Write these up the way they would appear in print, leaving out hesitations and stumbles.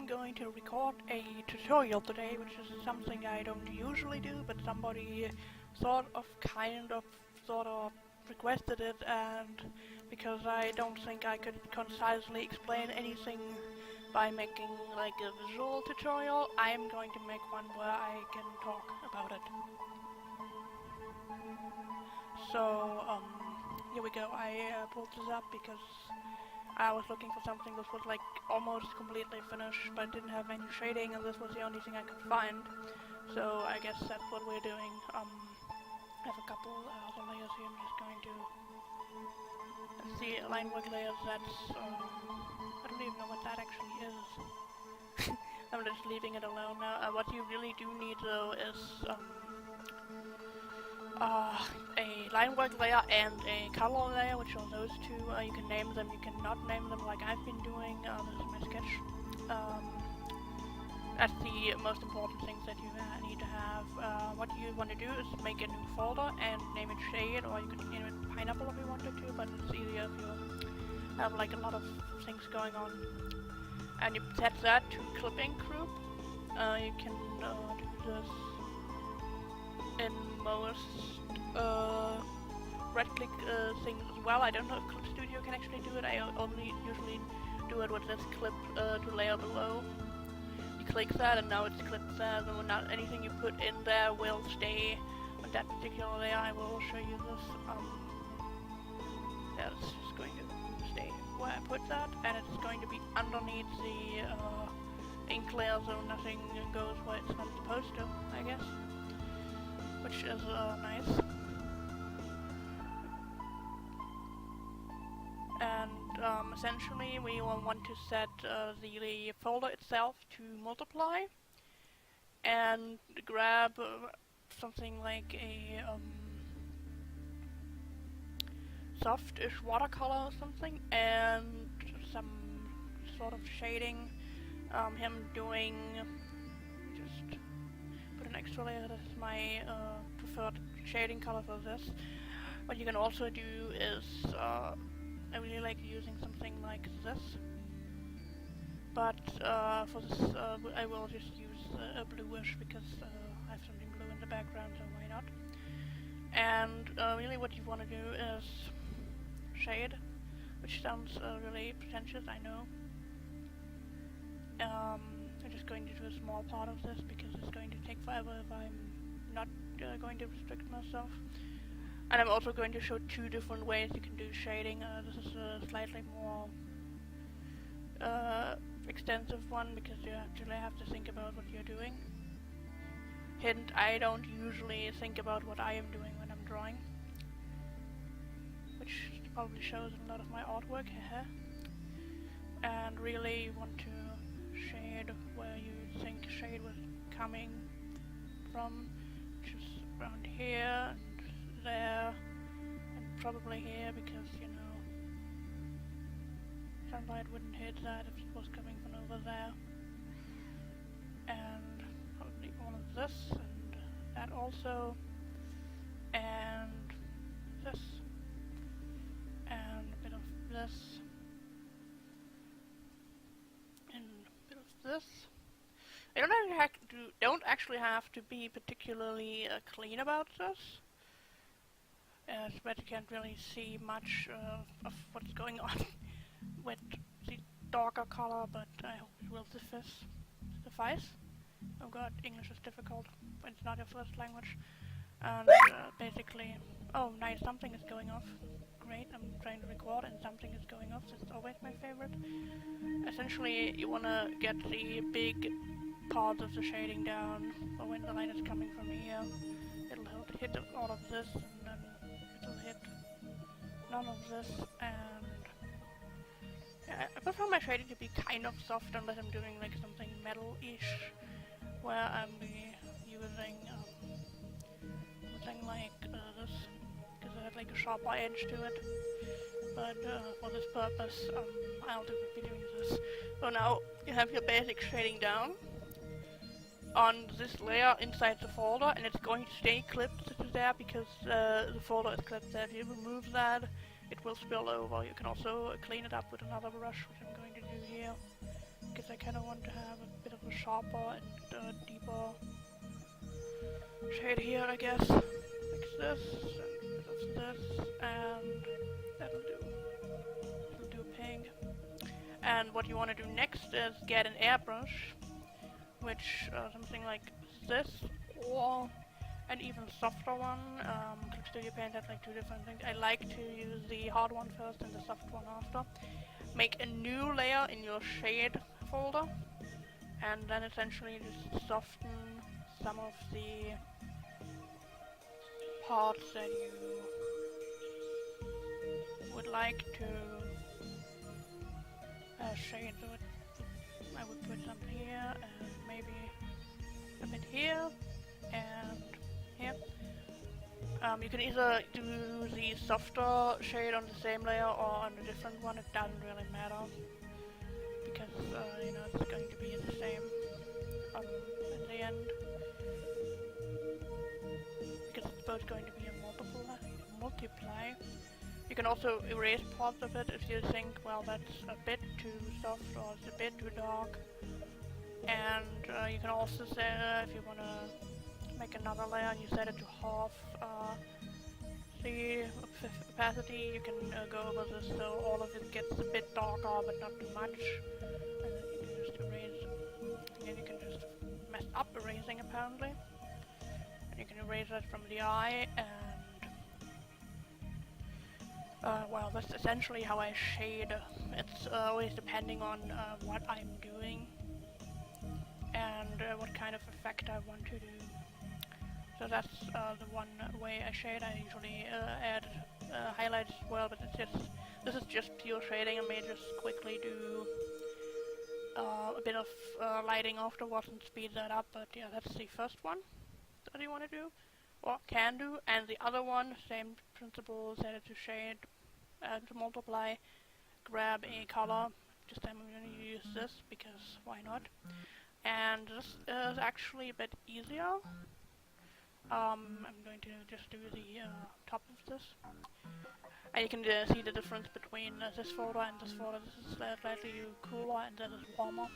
am going to record a tutorial today, which is something I don't usually do, but somebody sort of requested it, and because I don't think I could concisely explain anything by making like a visual tutorial, I am going to make one where I can talk about it. So, here we go. I pulled this up because I was looking for something that was like almost completely finished but didn't have any shading, and this was the only thing I could find. So I guess that's what we're doing. I have a couple other layers here. I'm just going to see line work layers. That's I don't even know what that actually is. I'm just leaving it alone now. What you really do need though is a line work layer and a color layer, which are those two. You can name them, you cannot name them like I've been doing. This is my sketch. That's the most important things that you need to have. What you want to do is make a new folder and name it Shade, or you could name it Pineapple if you wanted to, but it's easier if you have like a lot of things going on. And you set that to clipping group. You can do this in most right-click things as well. I don't know if Clip Studio can actually do it. I only usually do it with this clip to layer below. You click that and now it's clipped there, so not anything you put in there will stay on that particular layer. I will show you this. Yeah, it's just going to stay where I put that, and it's going to be underneath the ink layer, so nothing goes where it's not supposed to, I guess. Which is nice. And essentially we will want to set the folder itself to multiply and grab something like a softish watercolor or something, and some sort of shading. Him doing just put an extra layer. This is my preferred shading color for this. What you can also do is I really like using something like this, but for this I will just use a bluish because I have something blue in the background, so why not? And really what you want to do is shade, which sounds really pretentious, I know. I'm just going to do a small part of this because it's going to take forever if I'm not going to restrict myself. And I'm also going to show two different ways you can do shading. This is a slightly more extensive one because you actually have to think about what you're doing. Hint, I don't usually think about what I am doing when I'm drawing, which probably shows in a lot of my artwork. And really want to shade where you think shade was coming from, which is around here and there and probably here, because you know sunlight wouldn't hit that if it was coming from over there. And probably all of this and that also, and this and a bit of this and a bit of this. I don't actually have to be particularly clean about this, but you can't really see much of what's going on with the darker color, but I hope it will suffice. Oh god, English is difficult when it's not your first language. And basically, oh nice, something is going off. Great, I'm trying to record and something is going off. That's always my favorite. Essentially, you want to get the big parts of the shading down, or when the light is coming from here, it'll hit all of this, and then it'll hit none of this, and yeah, I prefer my shading to be kind of soft unless I'm doing like something metal-ish, where I'm using something like this, because it has like a sharper edge to it. But for this purpose, I'll be doing this. So now you have your basic shading down on this layer inside the folder, and it's going to stay clipped to there because the folder is clipped there. If you remove that, it will spill over. You can also clean it up with another brush, which I'm going to do here. because I kind of want to have a bit of a sharper and deeper shade here, I guess. Like this, and a bit of this, and that'll do. It'll do pink. And what you want to do next is get an airbrush, which something like this, or an even softer one. Clip Studio Paint has like two different things. I like to use the hard one first and the soft one after. Make a new layer in your shade folder, and then essentially just soften some of the parts that you would like to shade. So I would put some here and maybe a bit here and here. You can either do the softer shade on the same layer or on a different one. It doesn't really matter because you know, it's going to be the same in the end, because it's both going to be a multiply. You can also erase parts of it if you think, well, that's a bit too soft or it's a bit too dark. And you can also say, if you want to make another layer and you set it to half the opacity, you can go over this so all of it gets a bit darker but not too much. And then you can just erase. Again, you can just mess up erasing apparently. And you can erase that from the eye, and well, that's essentially how I shade. It's always depending on what I'm doing and what kind of effect I want to do. So that's the one way I shade. I usually add highlights as well, but this is just pure shading. I may just quickly do a bit of lighting afterwards and speed that up, but yeah, that's the first one that you want to do, or can do. And the other one, same principle, set it to shade, to multiply, grab a color. This time I'm going to use this because why not? And this is actually a bit easier. I'm going to just do the top of this. And you can see the difference between this folder and this folder. This is slightly cooler and this is warmer.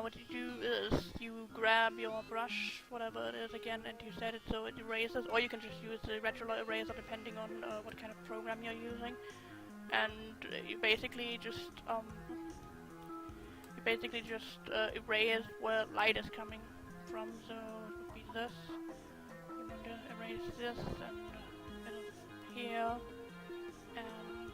What you do is you grab your brush, whatever it is again, and you set it so it erases, or you can just use the regular eraser depending on what kind of program you're using. And you basically just erase where light is coming from. So it would be this. You want to erase this and a bit of here, and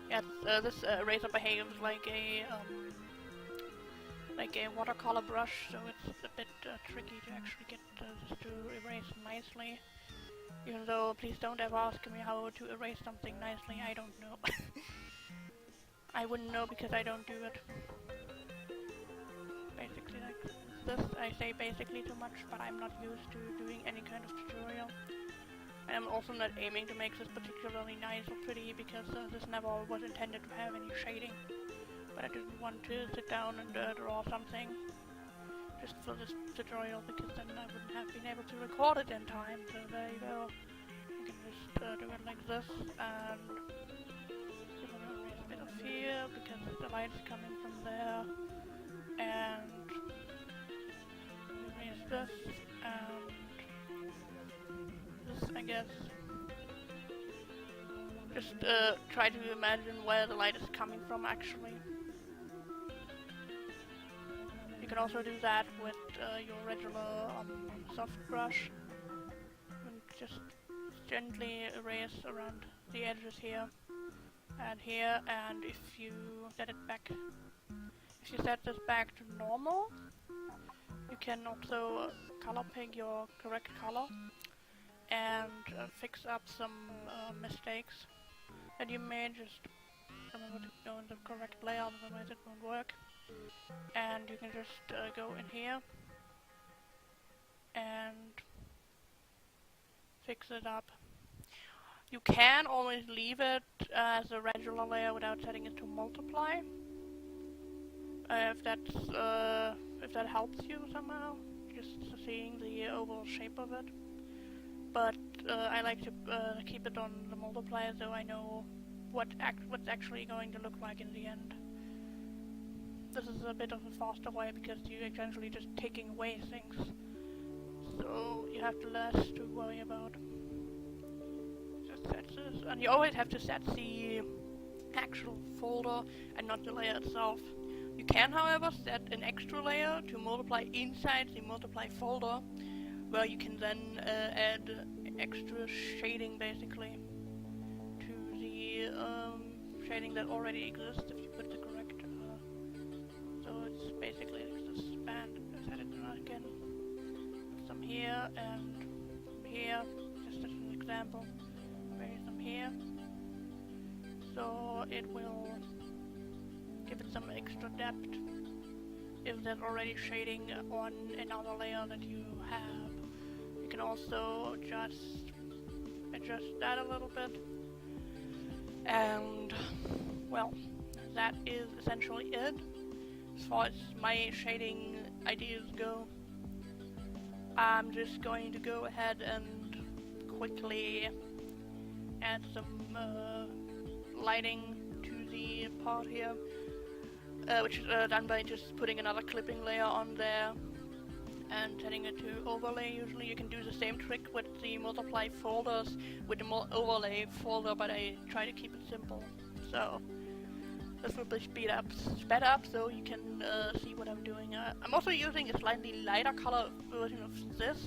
yeah, this eraser behaves like a watercolor brush, so it's a bit tricky to actually get this to erase nicely. Even though, please don't ever ask me how to erase something nicely. I don't know. I wouldn't know because I don't do it. Basically like this. I say basically too much, but I'm not used to doing any kind of tutorial. And I'm also not aiming to make this particularly nice or pretty because this never was intended to have any shading. But I didn't want to sit down and draw something just for this tutorial because then I wouldn't have been able to record it in time. So there you go. You can just do it like this, and I'm gonna erase a bit of here because the light is coming from there, and erase this, and this, I guess. Just try to imagine where the light is coming from actually. You can also do that with your regular soft brush, and just gently erase around the edges here and here. And if you set this back to normal, you can also color pick your correct color and fix up some mistakes that you made. Just remember to go in the correct layout, otherwise it won't work. And you can just go in here and fix it up. You can always leave it as a regular layer without setting it to multiply, if that helps you somehow, just seeing the overall shape of it. But I like to keep it on the multiply so I know what's actually going to look like in the end. this is a bit of a faster way because you're essentially just taking away things. So you have less to worry about. Just set this, and you always have to set the actual folder and not the layer itself. You can, however, set an extra layer to multiply inside the multiply folder, where you can then add extra shading basically to the shading that already exists if you put the correct. So it's basically this band. Set it again. Some here and here, just as an example. Maybe some here. So it will give it some extra depth if there's already shading on another layer that you have. You can also just adjust that a little bit. And well, that is essentially it as far as my shading ideas go. I'm just going to go ahead and quickly add some lighting to the part here, which is done by just putting another clipping layer on there and setting it to overlay. Usually you can do the same trick with the multiply folders with the overlay folder, but I try to keep it simple. So this will be sped up so you can see what I'm doing. I'm also using a slightly lighter color version of this,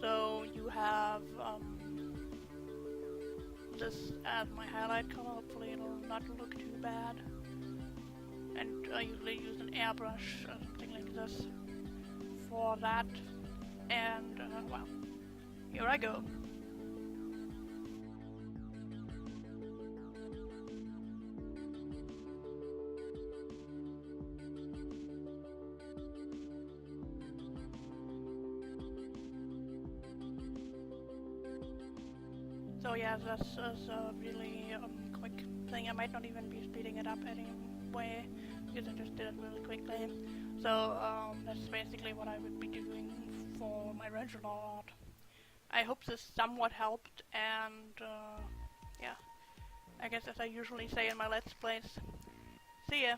so you have this as my highlight color. Hopefully it'll not look too bad. And I usually use an airbrush or something like this for that. And well, here I go. So yeah, this is a really quick thing. I might not even be speeding it up anyway, because I just did it really quickly. So that's basically what I would be doing for my original art. I hope this somewhat helped, and yeah, I guess as I usually say in my Let's Plays, see ya!